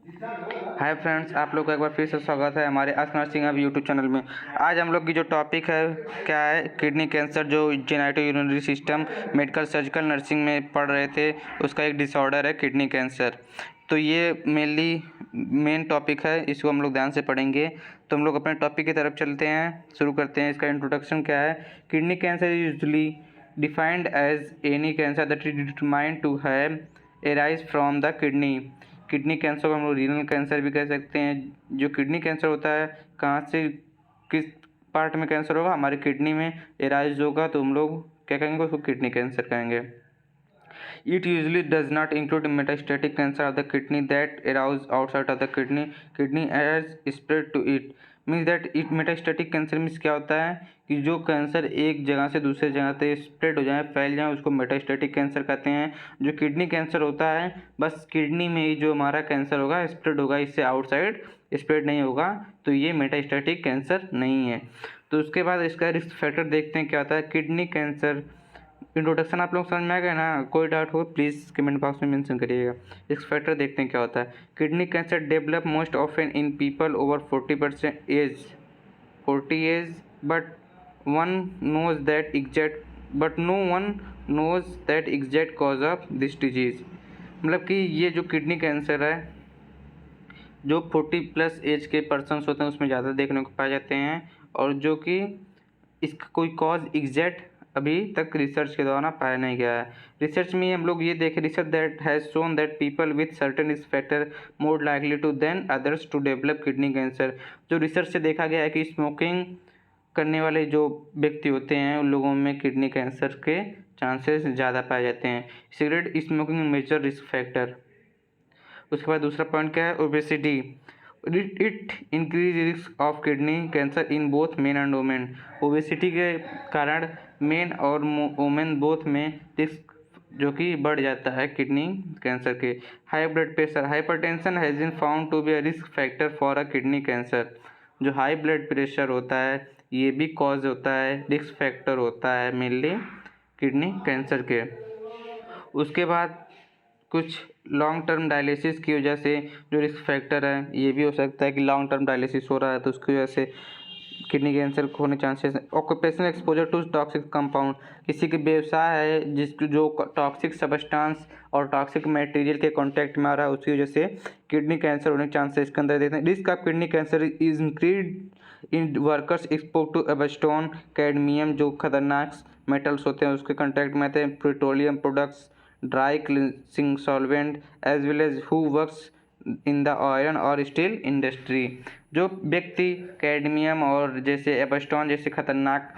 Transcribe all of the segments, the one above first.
Hi friends, आप लोग का एक बार फिर से स्वागत है हमारे आस्क नर्सिंग अब यूट्यूब चैनल में। आज हम लोग की जो टॉपिक है क्या है, किडनी कैंसर, जो genito urinary system medical surgical nursing में पढ़ रहे थे, उसका एक डिसऑर्डर है किडनी कैंसर। तो ये मेन टॉपिक है, इसको हम लोग ध्यान से पढ़ेंगे। तो हम लोग अपने टॉपिक की तरफ चलते हैं, शुरू करते हैं। इसका इंट्रोडक्शन क्या है। Kidney cancer is usually defined as any cancer that is determined to have arise from the kidney cancer को हम लोग रीनल कैंसर भी कह सकते हैं। जो किडनी कैंसर होता है, कहाँ से किस पार्ट में कैंसर होगा, हमारे किडनी में एराइज होगा, तो हम लोग क्या कहेंगे, उसको किडनी कैंसर कहेंगे। It usually does not include metastatic cancer of the kidney that arouse outside of the kidney as spread to it। Means that it metastatic cancer means क्या होता है कि जो कैंसर एक जगह से दूसरे जगह पे स्प्रेड हो जाए, फैल जाए, उसको मेटास्टेटिक कैंसर कहते हैं। जो किडनी कैंसर होता है, बस किडनी में ही जो हमारा कैंसर होगा स्प्रेड होगा, इससे आउटसाइड स्प्रेड नहीं होगा, तो ये मेटास्टेटिक कैंसर नहीं है। तो उसके बाद इसका रिस्क फैक्टर देखते हैं क्या होता है। किडनी कैंसर इंट्रोडक्शन आप लोग समझ में आ गए ना। कोई डाउट हो प्लीज़ कमेंट बॉक्स में मेंशन करिएगा। रिस्क फैक्टर देखते हैं क्या होता है। Kidney cancer develop most often in people over 40% age 40 age but one knows that exact but no one knows that exact cause of this disease. मतलब कि ये जो किडनी कैंसर है, जो 40+ एज के पर्सनस होते हैं उसमें ज़्यादा देखने को पाए जाते हैं, और जो कि इसका कोई कॉज एग्जैक्ट अभी तक रिसर्च के द्वारा पाया नहीं गया है। रिसर्च में हम लोग ये देखें, research that has shown that people with certain risk factor more likely to than others to develop kidney cancer. जो रिसर्च से देखा गया है कि स्मोकिंग करने वाले जो व्यक्ति होते हैं, उन लोगों में किडनी कैंसर के चांसेस ज़्यादा पाए जाते हैं। Cigarette smoking major risk factor. उसके बाद दूसरा पॉइंट क्या है, obesity. It increase risk of kidney cancer in both men and women. Obesity के कारण मेन और वुमेन बोथ में रिस्क जो कि बढ़ जाता है किडनी कैंसर के। High blood pressure, hypertension has been found to be a risk factor for a kidney cancer. जो हाई ब्लड प्रेशर होता है, ये भी कॉज होता है, रिस्क फैक्टर होता है मेनली किडनी कैंसर के। उसके बाद कुछ लॉन्ग टर्म डायलिसिस की वजह से जो रिस्क फैक्टर है, ये भी हो सकता है कि लॉन्ग टर्म डायलिसिस हो रहा है तो उसकी वजह से किडनी कैंसर होने chances. Occupational exposure to toxic compound, किसी के व्यवसाय है जिसको जो टॉक्सिक सब्सटेंस और टॉक्सिक मटेरियल के कांटेक्ट में आ रहा है, उसकी वजह से किडनी कैंसर होने के चांसेस इसके अंदर देते हैं। Risk of kidney cancer is increase in workers expose to asbestos cadmium, जो खतरनाक मेटल्स होते हैं उसके कांटेक्ट में आते हैं। Petroleum products, dry cleansing solvent as well as who works in the iron और स्टील इंडस्ट्री। जो व्यक्ति कैडमियम और जैसे एबस्टोन जैसे खतरनाक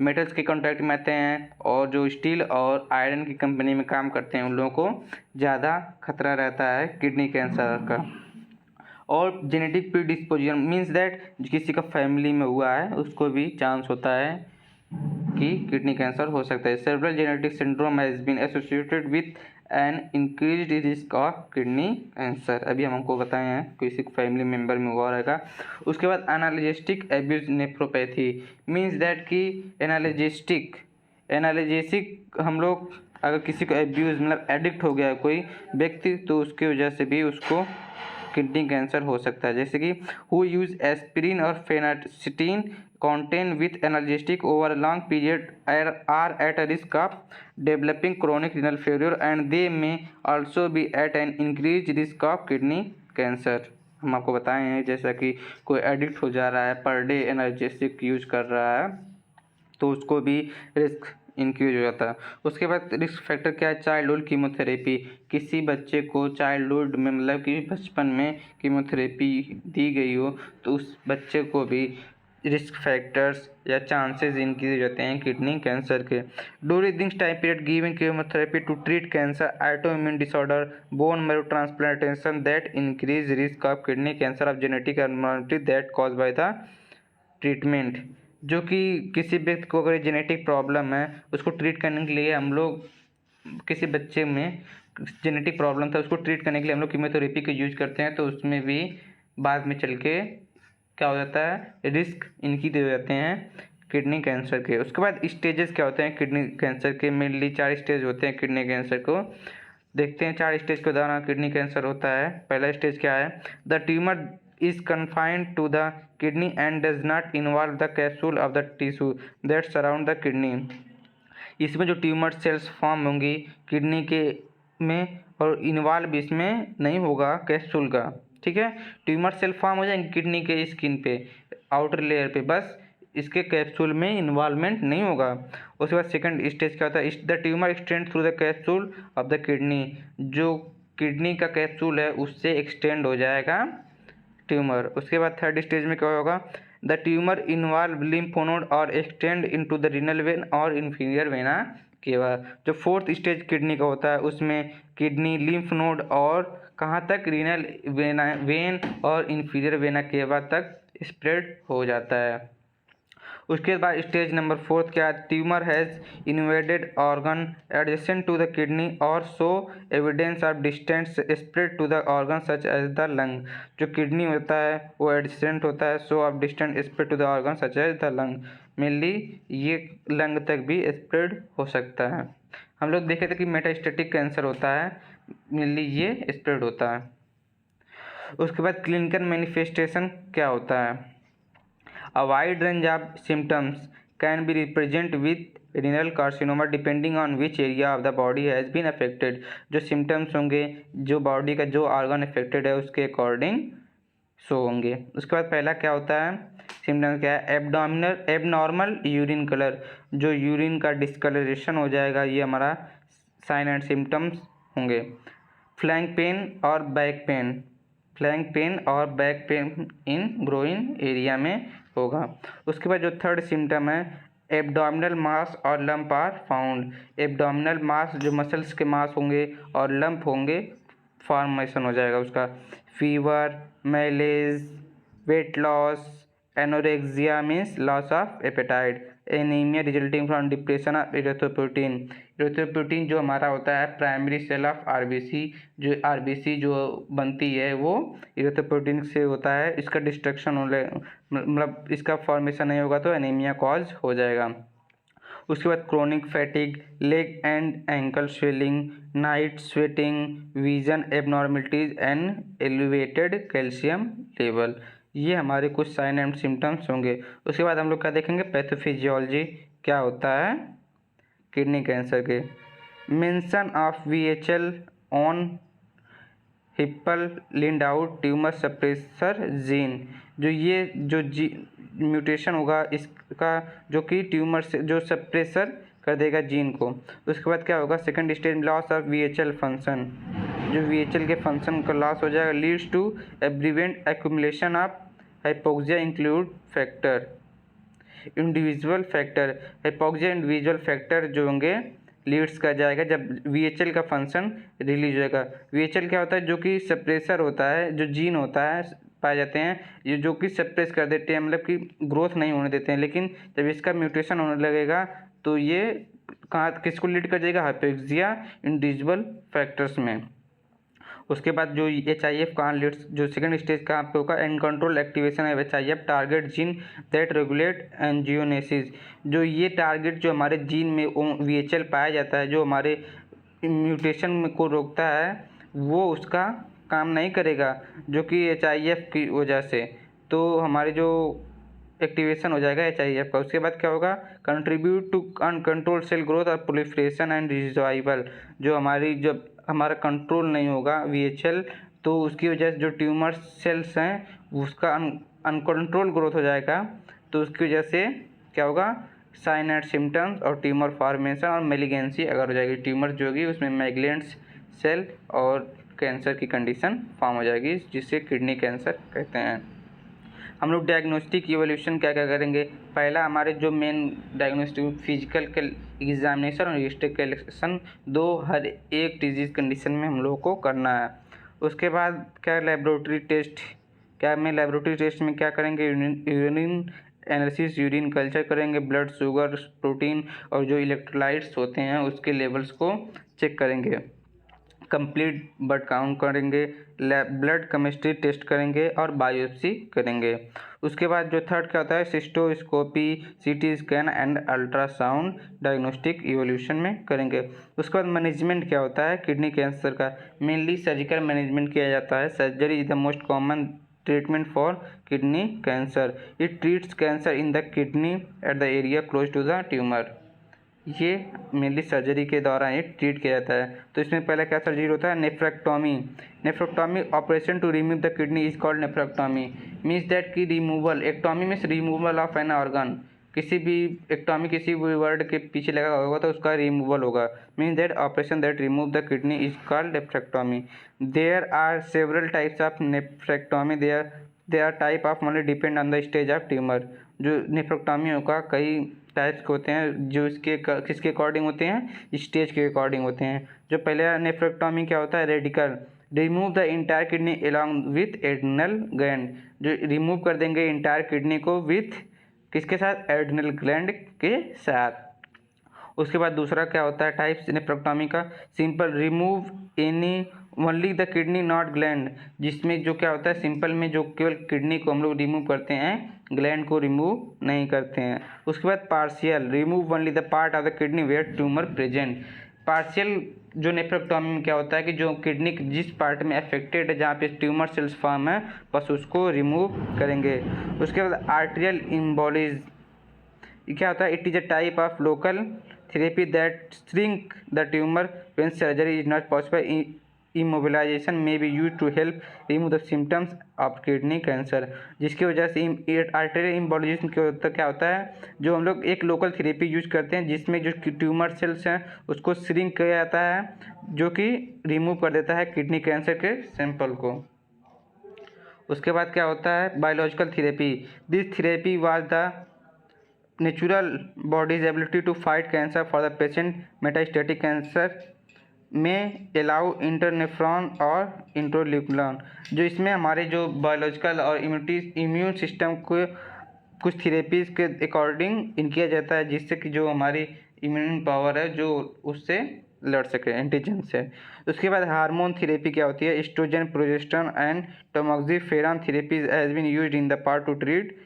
मेटल्स के कॉन्टैक्ट में आते हैं और जो स्टील और आयरन की कंपनी में काम करते हैं, उन लोगों को ज़्यादा खतरा रहता है किडनी कैंसर का। और जेनेटिक प्रीडिस्पोजिशन मीन्स दैट किसी का फैमिली में हुआ है उसको भी चांस होता है कि किडनी कैंसर हो सकता है। Several genetic syndrome has been associated with an increased risk of kidney cancer. अभी हम हमको बताए हैं किसी फैमिली मेम्बर में हुआ रहेगा। उसके बाद एनालिजेस्टिक एब्यूज नेफ्रोपैथी मीन्स दैट कि एनालिजेसिक हम लोग अगर किसी को एब्यूज़ मतलब एडिक्ट हो गया है कोई व्यक्ति, तो उसकी वजह से भी उसको किडनी कैंसर हो सकता है। जैसे कि हु यूज एस्पिरिन और फेनासिटीन contain with analgesic over a long period are at a risk of developing chronic renal failure and they may also be at an increased risk of kidney cancer। हम आपको बताए हैं जैसा कि कोई addict हो जा रहा है, पर डे एनाल्जेसिक यूज कर रहा है, तो उसको भी रिस्क इंक्रीज हो जाता है। उसके बाद रिस्क फैक्टर क्या है, चाइल्डहुड कीमोथेरेपी। किसी बच्चे को चाइल्डहुड में मतलब कि बचपन में कीमोथेरेपी दी गई हो, तो उस बच्चे को भी रिस्क फैक्टर्स या चांसेस इंक्रीज हो जाते हैं किडनी कैंसर के। During this time period giving chemotherapy to treat cancer, autoimmune disorder, bone marrow transplantation that increase risk of kidney cancer of genetic abnormality that cause by the treatment. जो कि किसी व्यक्ति को अगर जेनेटिक प्रॉब्लम है, उसको treat करने के लिए हम लोग किसी बच्चे में जेनेटिक प्रॉब्लम था, उसको ट्रीट करने के लिए हम लोग कीमोथेरेपी का यूज करते हैं, तो उसमें भी बाद में चल के क्या हो जाता है, रिस्क इनकी दे जाते हैं किडनी कैंसर के। उसके बाद स्टेजेस क्या होते हैं किडनी कैंसर के, मेनली 4 स्टेज होते हैं किडनी कैंसर को। देखते हैं 4 स्टेज के दौरान किडनी कैंसर होता है। पहला स्टेज क्या है? The tumour is confined to the kidney and does not involve the capsule of the tissue that surround the kidney. इसमें जो ट्यूमर सेल्स फॉर्म होंगी किडनी के में और इन्वॉल्व इसमें नहीं होगा कैप्सूल का, ठीक है। ट्यूमर सेल फॉर्म हो जाएंगे किडनी के स्किन पे, आउटर लेयर पे, बस इसके कैप्सूल में इन्वॉल्वमेंट नहीं होगा। उसके बाद सेकंड स्टेज क्या होता है? The tumour extend through the capsule of the kidney. जो किडनी का कैप्सूल है उससे एक्सटेंड हो जाएगा ट्यूमर। उसके बाद थर्ड स्टेज में क्या होगा? The tumour involve lymph node और extend into the renal vein और इन्फीरियर वेना केवा। जो फोर्थ स्टेज किडनी का होता है उसमें किडनी लिम्फ नोड और कहाँ तक? रीनल वेन और इन्फीरियर वेना केवा तक स्प्रेड हो जाता है। उसके बाद स्टेज नंबर 4 क्या? Tumour has invaded organ adjacent to the kidney और show evidence of distant spread to the organ such as the lung. जो किडनी होता है वो एडजेसेंट होता है, show of distant spread to the organ such as the lung. Mainly ये lung तक भी स्प्रेड हो सकता है। हम लोग देखे थे कि मेटास्टेटिक कैंसर होता है, मेनली ये स्प्रेड होता है। उसके बाद क्लिनिकल मैनिफेस्टेशन क्या होता है? A wide range of symptoms can be represented with renal carcinoma depending on which area of the body has been affected। जो symptoms होंगे, जो बॉडी का जो ऑर्गन अफेक्टेड है उसके अकॉर्डिंग शो होंगे। उसके बाद पहला क्या होता है? सिम्टम्स क्या है? एबनॉर्मल यूरिन कलर, जो यूरिन का डिस्कलरेशन हो जाएगा, ये हमारा साइन एंड सिम्टम्स होंगे। फ्लैंक पेन और बैक पेन, फ्लैंक पेन और back pain in groin area में होगा। उसके बाद जो थर्ड सिम्टम है, एब्डोमिनल मास और लंप आर फाउंड। एब्डोमिनल मास जो मसल्स के मास होंगे और लंप होंगे, फॉर्मेशन हो जाएगा उसका। Fever, malaise, weight loss, anorexia means loss of appetite, anaemia resulting from depression of erythropoietin. Erythropoietin जो हमारा होता है प्राइमरी सेल ऑफ आरबीसी, जो आरबीसी जो बनती है वो इरेथ्रोपोइटिन से होता है। इसका डिस्ट्रक्शन होने मतलब इसका फॉर्मेशन नहीं होगा तो एनीमिया कॉज हो जाएगा। उसके बाद chronic fatigue, leg and ankle swelling, night sweating, vision abnormalities and elevated calcium level, ये हमारे कुछ साइन एंड सिम्टम्स होंगे। उसके बाद हम लोग क्या देखेंगे? पैथोफिजियोलॉजी क्या होता है किडनी कैंसर के। Mention of VHL on Hippel Lindau tumour suppressor gene. जो ये जो म्यूटेशन होगा इसका, जो कि ट्यूमर से जो सप्रेसर कर देगा जीन को। उसके बाद क्या होगा? Second stage loss of VHL function, जो VHL के फंक्शन का लॉस हो जाएगा। Leads to aberrant accumulation of hypoxia include factor, individual factor. Hypoxia individual factor जो होंगे लीड्स का जाएगा जब VHL का फंक्शन रिलीज होगा। VHL क्या होता है? जो कि सप्रेसर होता है, जो जीन होता है पाए जाते हैं ये जो कि सप्रेस कर देते हैं, मतलब कि ग्रोथ नहीं होने देते हैं। लेकिन जब इसका म्यूटेशन होने लगेगा तो ये कहाँ किसको लीड कर जाएगा? हाइपोक्सिया इंडिविजुअल फैक्टर्स में। उसके बाद जो HIF कहाँ लीड्स, जो सेकंड स्टेज कहाँ पे होगा? अनकंट्रोल एक्टिवेशन है HIF target gene that regulate angiogenesis. जो ये टारगेट जो हमारे जीन में VHL पाया जाता है, जो हमारे म्यूटेशन को रोकता है, वो उसका काम नहीं करेगा, जो कि HIF की वजह से। तो हमारे जो एक्टिवेशन हो जाएगा HIF का। उसके बाद क्या होगा? Contribute to uncontrol cell growth और प्रोलिफरेशन एंड रिवाइवल। जो हमारी जब हमारा कंट्रोल नहीं होगा VHL, तो उसकी वजह से जो ट्यूमर सेल्स हैं उसका अनकंट्रोल ग्रोथ हो जाएगा। तो उसकी वजह से क्या होगा? साइन एंड सिम्टम्स और ट्यूमर फॉर्मेशन और मेलिगेंसी अगर हो जाएगी, ट्यूमर जो होगी उसमें मैग्लेंट्स सेल और कैंसर की कंडीशन फॉर्म हो जाएगी, जिससे किडनी कैंसर कहते हैं। हम लोग डायग्नोस्टिक इवोल्यूशन क्या क्या करेंगे? पहला हमारे जो मेन डायग्नोस्टिक फिजिकल एग्जामिनेशन और हिस्ट्री कलेक्शन, दो हर एक डिजीज़ कंडीशन में हम लोगों को करना है। उसके बाद क्या लेबोरेटरी टेस्ट, क्या में लेबोरेटरी टेस्ट में क्या करेंगे? यूरिन एनालिसिस, यूरिन कल्चर करेंगे, ब्लड शुगर, प्रोटीन और जो इलेक्ट्रोलाइट्स होते हैं उसके लेवल्स को चेक करेंगे। कंप्लीट ब्लड काउंट करेंगे, ब्लड केमिस्ट्री टेस्ट करेंगे और बायोप्सी करेंगे। उसके बाद जो थर्ड क्या होता है, cystoscopy, CT scan and ultrasound diagnostic evolution में करेंगे। उसके बाद मैनेजमेंट क्या होता है किडनी कैंसर का, मेनली सर्जिकल मैनेजमेंट किया जाता है। Surgery is the most common treatment for kidney cancer. It treats cancer in the kidney at the area close to the tumour. ये मेनली सर्जरी के दौरान ये ट्रीट किया जाता है। तो इसमें पहले क्या सर्जरी होता है, nephrectomy. Nephrectomy operation to remove the kidney is called nephrectomy. Means that की removal, ectomy means removal of an organ. किसी भी एक्टोमी किसी भी वर्ड के पीछे लगा होगा तो उसका रिमूवल होगा। Means that operation that remove the kidney is called nephrectomy. There are several types of nephrectomy. There type of only depend on the stage of tumour. जो नेफ्रेक्टोमी होगा कई टाइप्स के होते हैं जो इसके किसके अकॉर्डिंग होते हैं, स्टेज के अकॉर्डिंग होते हैं। जो पहले नेफ्रेक्टोमी क्या होता है, radical, remove the entire kidney along with adrenal gland. जो रिमूव कर देंगे इंटायर किडनी को विथ किसके साथ, एड्रिनल ग्लैंड के साथ। उसके बाद दूसरा क्या होता है टाइप्स नेफ्रेक्टोमी का, simple, remove any only the kidney not gland. जिसमें जो क्या होता है सिंपल में जो केवल किडनी को हम लोग रिमूव करते हैं, ग्लैंड को रिमूव नहीं करते हैं। उसके बाद partial, remove only the part of the kidney where tumour present. Partial जो नेफ्रेक्टोमी में क्या होता है कि जो किडनी जिस पार्ट में अफेक्टेड है जहाँ पे ट्यूमर सेल्स फॉर्म है बस उसको रिमूव करेंगे। उसके बाद आर्टेरियल एम्बोलिज क्या होता है, it is a type of local therapy that shrink the tumour when surgery is not possible. Immobilisation may be use to help remove the symptoms of kidney cancer. जिसकी वजह से आर्टेरियल एम्बोलिज्म क्या होता है, जो हम लोग एक लोकल थेरेपी यूज करते हैं जिसमें जो ट्यूमर सेल्स हैं उसको श्रिंक किया जाता है जो कि रिमूव कर देता है किडनी कैंसर के सैंपल को। उसके बाद क्या होता है biological therapy. This therapy was the natural body's ability to fight cancer for the patient. Metastatic cancer में अलाउ इंटरनेफ्रॉन और इंटरल्यूकुलिन। जो इसमें हमारे जो बायोलॉजिकल और इम्यून सिस्टम को कुछ थेरेपीज़ के अकॉर्डिंग इन किया जाता है जिससे कि जो हमारी इम्यून पावर है जो उससे लड़ सके एंटीजन से। उसके बाद हार्मोन थेरेपी क्या होती है, estrogen, progesterone and tamoxifen therapies has been used in the part to treat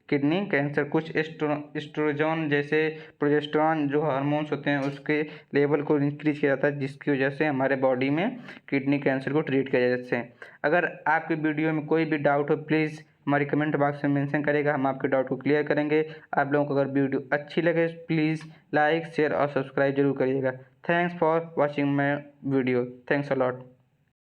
kidney cancer. कुछ एस्ट्रोजन जैसे प्रोजेस्टेरोन जो हार्मोन्स होते हैं उसके लेवल को इंक्रीज किया जाता है जिसकी वजह से हमारे बॉडी में किडनी कैंसर को ट्रीट किया जाता है। अगर आपके वीडियो में कोई भी डाउट हो प्लीज़ हमारे कमेंट बॉक्स में मेंशन करेगा, हम आपके डाउट को क्लियर करेंगे। आप लोगों को अगर वीडियो अच्छी लगे प्लीज़ लाइक, शेयर और सब्सक्राइब जरूर करिएगा। Thanks for watching my video. Thanks a lot.